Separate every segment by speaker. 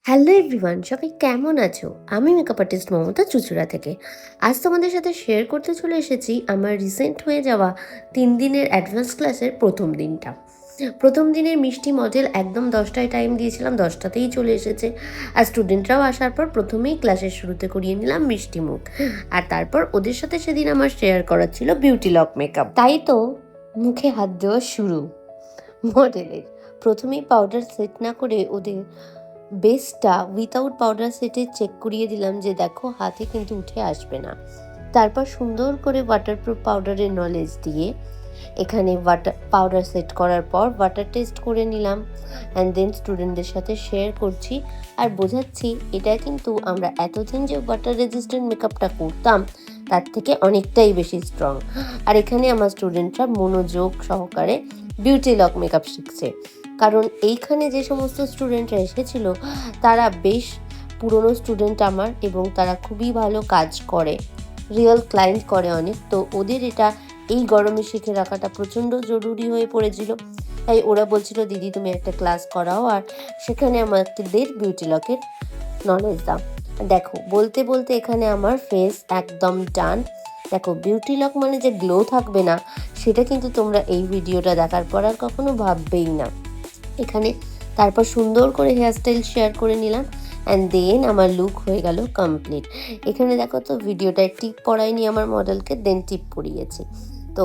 Speaker 1: Hello everyone, সবাই কেমন আছো? আমি মেকআপ আর্টিস্ট মমতা চুঁচুড়া থেকে। আজ তোমাদের সাথে শেয়ার করতে চলে এসেছি আমার রিসেন্ট হয়ে যাওয়া 3 দিনের অ্যাডভান্স ক্লাসের প্রথম দিনটা। প্রথম দিনের মিষ্টি মডেল একদম 10টায় টাইম দিয়েছিলাম, 10টাতেই চলে এসেছে। আর স্টুডেন্টরাও আসার পর প্রথমেই ক্লাসের শুরুতে করিয়ে নিলাম মিষ্টি মুখ। আর তারপর ওদের সাথে সেদিন আমার শেয়ার করার ছিল বিউটি লক মেকআপ। তাই তো মুখে হাত দেওয়া শুরু মডেলের। প্রথমেই পাউডার সেট না করে ওদের বেসটা উইথাউট পাউডার সেটে চেক করিয়ে দিলাম যে দেখো হাতে কিন্তু উঠে আসবে না। তারপর সুন্দর করে ওয়াটারপ্রুফ পাউডারের নলেজ দিয়ে এখানে পাউডার সেট করার পর ওয়াটার টেস্ট করে নিলাম অ্যান্ড দেন স্টুডেন্টদের সাথে শেয়ার করছি আর বোঝাচ্ছি এটা কিন্তু আমরা এতদিন যে ওয়াটার রেজিস্ট্যান্ট মেকআপটা করতাম তার থেকে অনেকটাই বেশি স্ট্রং। আর এখানে আমার স্টুডেন্টরা মনোযোগ সহকারে বিউটি লক মেকআপ শিখছে, কারণ এইখানে যে সমস্ত স্টুডেন্টরা এসেছিল তারা বেশ পুরনো স্টুডেন্ট আমার, এবং তারা খুবই ভালো কাজ করে, রিয়েল ক্লায়েন্ট করে অনেক। তো ওদের এটা এই গরমে শিখে রাখাটা প্রচণ্ড জরুরি হয়ে পড়েছিল। তাই ওরা বলছিল দিদি তুমি একটা ক্লাস করাও আর সেখানে আমাদের বিউটি লকের নলেজ দাও। দেখো বলতে বলতে এখানে আমার ফেস একদম ডান। দেখো বিউটি লক মানে যে গ্লো থাকবে না সেটা কিন্তু তোমরা এই ভিডিওটা দেখার পর আর কখনো ভাববেই না। এখানে তারপর সুন্দর করে হেয়ারস্টাইল শেয়ার করে নিলাম অ্যান্ড দেন আমার লুক হয়ে গেল কমপ্লিট। এখানে দেখো তো ভিডিওটায় টিপ পরাইনি আমার মডেলকে, দেন টিপ পরিয়েছি। তো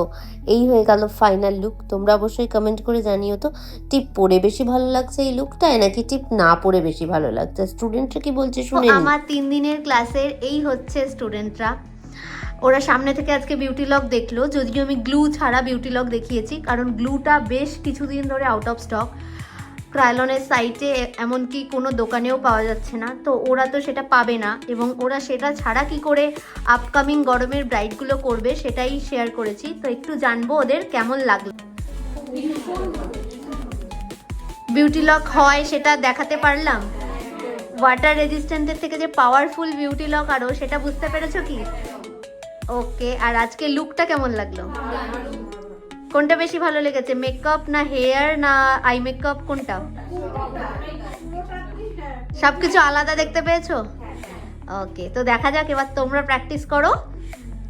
Speaker 1: এই হয়ে গেল ফাইনাল লুক। তোমরা অবশ্যই কমেন্ট করে জানিও তো টিপ পরে বেশি ভালো লাগছে এই লুকটায় নাকি টিপ না পরে বেশি ভালো লাগছে। স্টুডেন্টরা কি বলছে শুনে নিই।
Speaker 2: আমার 3 দিনের ক্লাসের এই হচ্ছে স্টুডেন্টরা। ওরা সামনে থেকে আজকে বিউটি লক দেখলো, যদিও আমি গ্লু ছাড়া বিউটি লক দেখিয়েছি, কারণ গ্লুটা বেশ কিছুদিন ধরে আউট অফ স্টক। ক্রায়লনের সাইটে এমনকি কোনো দোকানেও পাওয়া যাচ্ছে না, তো ওরা তো সেটা পাবে না, এবং ওরা সেটা ছাড়া কি করে আপকামিং গরমের ব্রাইডগুলো করবে সেটাই শেয়ার করেছি। তো একটু জানবো ওদের কেমন লাগলো। বিউটি লক হয় সেটা দেখাতে পারলাম, ওয়াটার রেজিস্ট্যান্টের থেকে যে পাওয়ারফুল বিউটি লক আরও, সেটা বুঝতে পেরেছো কি? ওকে, আর আজকে লুকটা কেমন লাগলো? কোনটা বেশি ভালো লেগেছে, মেকআপ না হেয়ার না আই মেকআপ, কোনটা? সবকিছু আলাদা দেখতে পেয়েছো? ওকে, তো দেখা যাক, এবার তোমরা প্র্যাকটিস করো,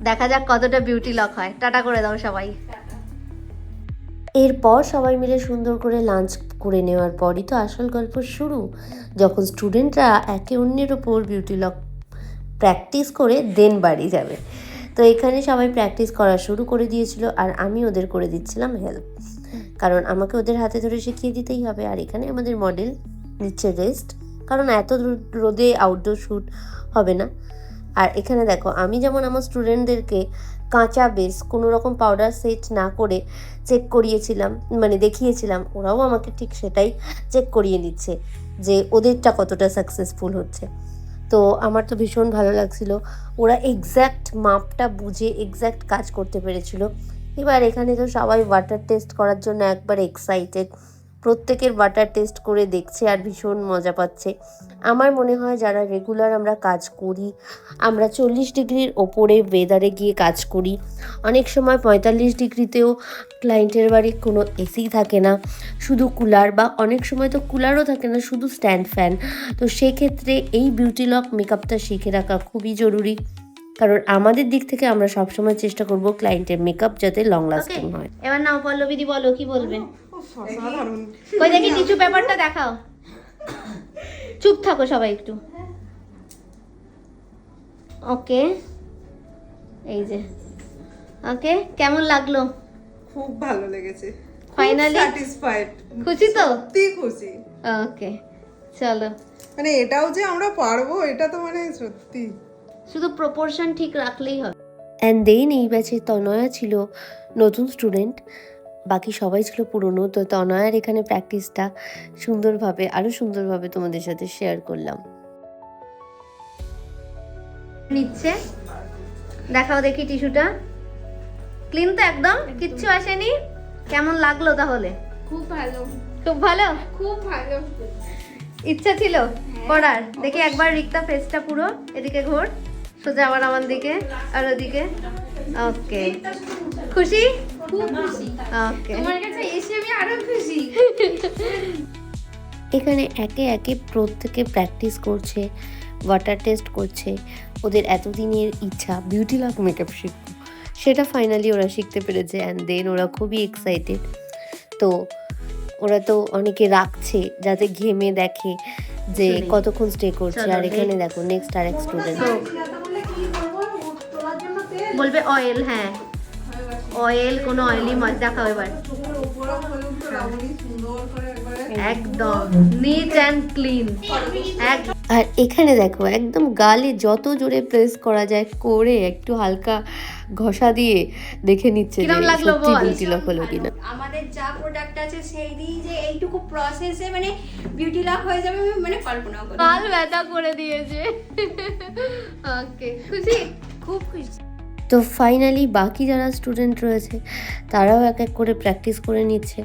Speaker 2: দেখা যাক কতটা বিউটি লক হয়। টাটা করে দাও সবাই।
Speaker 1: এরপর সবাই মিলে সুন্দর করে লাঞ্চ করে নেওয়ার পরই তো আসল গল্প শুরু, যখন স্টুডেন্টরা একে অন্যের ওপর বিউটি লক প্র্যাকটিস করে দেন বাড়ি যাবে। তো এখানে সবাই প্র্যাকটিস করা শুরু করে দিয়েছিল আর আমি ওদের করে দিচ্ছিলাম হেল্প, কারণ আমাকে ওদের হাতে ধরে শিখিয়ে দিতেই হবে। আর এখানে আমাদের মডেল নিচ্ছে রেস্ট, কারণ এত রোদে আউটডোর শ্যুট হবে না। আর এখানে দেখো আমি যেমন আমার স্টুডেন্টদেরকে কাঁচা বেস কোনো রকম পাউডার সেট না করে চেক করিয়েছিলাম, মানে দেখিয়েছিলাম, ওরাও আমাকে ঠিক সেটাই চেক করিয়ে নিচ্ছে যে ওদেরটা কতটা সাকসেসফুল হচ্ছে। তো আমার তো ভীষণ ভালো লাগছিল, ওরা এক্স্যাক্ট মাপটা বুঝে এক্স্যাক্ট কাজ করতে পেরেছিল। এবার এখানে তো সবাই ওয়াটার টেস্ট করার জন্য একবার এক্সাইটেড, প্রত্যেকের ওয়াটার টেস্ট করে দেখছে আর ভীষণ মজা পাচ্ছে। আমার মনে হয় যারা রেগুলার আমরা কাজ করি, আমরা 40 ডিগ্রির ওপরে ওয়েদারে গিয়ে কাজ করি, অনেক সময় 45 ডিগ্রিতেও ক্লায়েন্টের বাড়ি কোনো এসি থাকে না, শুধু কুলার, বা অনেক সময় তো কুলারও থাকে না, শুধু স্ট্যান্ড ফ্যান। তো সেক্ষেত্রে এই বিউটি লক মেকআপটা শিখে রাখা খুবই জরুরি, কারণ আমাদের দিক থেকে আমরা সবসময় চেষ্টা করব ক্লায়েন্টের মেকআপ যাতে লং লাস্টিং হয়।
Speaker 2: এবার নাও পল্লবীদি, বলো কি বলবে। কই দেখি টিস্যু পেপারটা দেখাও। চুপ থাকো সবাই একটু। ওকে, এই যে ওকে, কেমন লাগলো?
Speaker 3: খুব ভালো লেগেছে,
Speaker 2: ফাইনালি
Speaker 3: স্যাটিসফাইড,
Speaker 2: খুশি তো?
Speaker 3: সত্যি খুশি।
Speaker 2: ওকে চলো,
Speaker 3: মানে এটাও যে আমরা পারবো এটা তো মানে সত্যি,
Speaker 2: শুধু প্রপোর্শন ঠিক রাখলেই হবে।
Speaker 1: অ্যান্ড দেন এই ব্যাচে তনয়া ছিল নতুন স্টুডেন্ট, বাকি সবাই ছিল পুরনো। তো তনয়ার এখানে প্র্যাকটিসটা আরও সুন্দরভাবে তোমাদের সাথে শেয়ার করলাম।
Speaker 2: নিচ্ছে, দেখাও দেখি টিস্যুটা। ক্লিন তো একদম, কিচ্ছু আসেনি। কেমন লাগলো তাহলে?
Speaker 4: খুব ভালো,
Speaker 2: খুব ভালো।
Speaker 4: খুব ভালো।
Speaker 2: ইচ্ছা ছিল করার। দেখি একবার রিক্তা ফেসটা পুরো এদিকে ঘোর, সোজা আবার আমার দিকে আর ওদিকে। ওকে, খুশি?
Speaker 4: খুব খুশি।
Speaker 2: ওকে,
Speaker 4: তোমার কাছে এসে আমি আরো খুশি।
Speaker 1: এখানে একে একে প্রত্যেকে প্র্যাকটিস করছে, ওয়াটার টেস্ট করছে। ওদের এতদিনের ইচ্ছা বিউটি লক মেকআপ শিখবো, সেটা ফাইনালি ওরা শিখতে পেরেছে। অ্যান্ড দেন ওরা খুবই এক্সাইটেড। তো ওরা তো অনেকে রাখছে যাতে ঘেমে দেখে যে
Speaker 2: চলে।
Speaker 1: কতক্ষণ স্টে করছে।
Speaker 2: চলো,
Speaker 1: আর এখানে
Speaker 2: next.
Speaker 1: দেখো নেক্সট আর এক স্টুডেন্ট।
Speaker 2: বলবে অয়েল, হ্যাঁ অয়েল, কোনো অয়েলি মাছ দেখাও এবার। একদম নিট অ্যান্ড ক্লিন।
Speaker 1: আর এখানে দেখো একদম গালে যত জোরে প্রেস করা যায় করে একটু হালকা ঘষা দিয়ে দেখে নিচ্ছে যে
Speaker 2: কিরম লাগলো
Speaker 1: সত্যি
Speaker 2: বল?
Speaker 1: বিউটি লক হলো কিনা।
Speaker 4: আমাদের যা প্রোডাক্ট আছে সেই দিয়ে যে এইটুকু প্রসেসে মানে বিউটি লক হয়ে যাবে আমি মানে কল্পনা করি।
Speaker 2: কাল ব্যথা করে দিয়েছে। ওকে, খুশি?
Speaker 4: খুব খুশি।
Speaker 1: তো ফাইনালি বাকি যারা স্টুডেন্ট রয়েছে তারাও এক এক করে প্র্যাকটিস করে নিচ্ছে।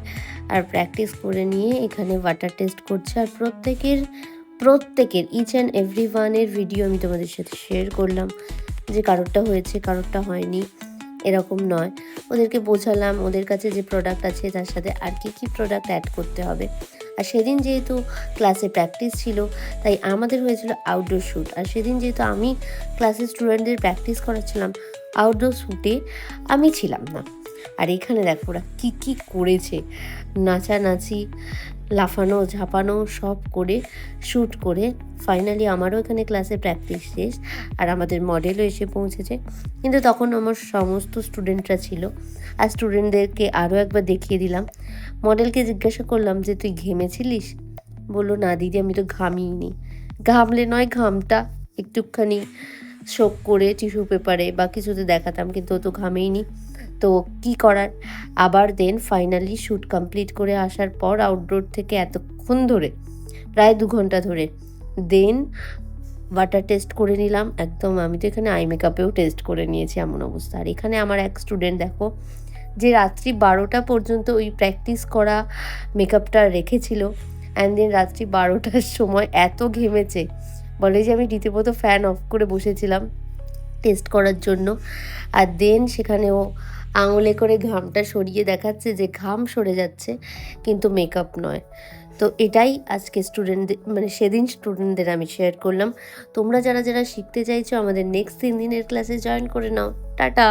Speaker 1: আর প্র্যাকটিস করে নিয়ে এখানে ওয়াটার টেস্ট করছে। আর প্রত্যেকের ইচ অ্যান্ড এভরি ওয়ানের ভিডিও আমি তোমাদের সাথে শেয়ার করলাম, যে কারোরটা হয়েছে কারোরটা হয়নি এরকম নয়। ওদেরকে বোঝালাম ওদের কাছে যে প্রোডাক্ট আছে তার সাথে আর কি প্রোডাক্ট অ্যাড করতে হবে। আর সেদিন যেহেতু ক্লাসে প্র্যাকটিস ছিল তাই আমাদের হয়েছিল আউটডোর শ্যুট। আর সেদিন যেহেতু আমি ক্লাসের স্টুডেন্টদের প্র্যাকটিস করাচ্ছিলাম, আউটডোর শ্যুটে আমি ছিলাম না। আর এখানে দেখো ওরা কী করেছে, নাচানাচি, লাফানো ঝাপানো সব করে শ্যুট করে ফাইনালি আমারও এখানে ক্লাসে প্র্যাকটিস শেষ। আর আমাদের মডেলও এসে পৌঁছেছে, কিন্তু তখন আমার সমস্ত স্টুডেন্টরা ছিল। আর স্টুডেন্টদেরকে আরও একবার দেখিয়ে দিলাম। মডেলকে জিজ্ঞাসা করলাম যে তুই ঘেমেছিলিস? বললো না দিদি আমি তো ঘামিনি। ঘামলে নয় ঘামটা একটুখানি শোক করে টিস্যু পেপারে বা কিছুতে দেখাতাম, কিন্তু ও তো ঘামেইনি। তো কি করার, আবার দেন ফাইনালি শ্যুট কমপ্লিট করে আসার পর আউটডোর থেকে এতক্ষণ ধরে প্রায় 2 ঘন্টা ধরে দেন ওয়াটার টেস্ট করে নিলাম। একদম আমি তো এখানে আই মেকআপেও টেস্ট করে নিয়েছি এমন অবস্থা। আর এখানে আমার এক স্টুডেন্ট দেখো যে রাত্রি 12টা পর্যন্ত ওই প্র্যাকটিস করা মেকআপটা রেখেছিল। অ্যান্ড দেন রাত্রি 12টার সময় এত ঘেমেছে, বলে যে আমি রীতিমতো ফ্যান অফ করে বসেছিলাম টেস্ট করার জন্য। আর দেন সেখানে ও আঙুলে করে ঘামটা সরিয়ে দেখাচ্ছে যে ঘাম সরে যাচ্ছে, কিন্তু মেকআপ নয়। তো এটাই আজকে স্টুডেন্টদের মানে সেদিন স্টুডেন্টদের আমি শেয়ার করলাম। তোমরা যারা যারা শিখতে চাইছো আমাদের নেক্সট 3 দিনের ক্লাসে জয়েন করে নাও। টাটা।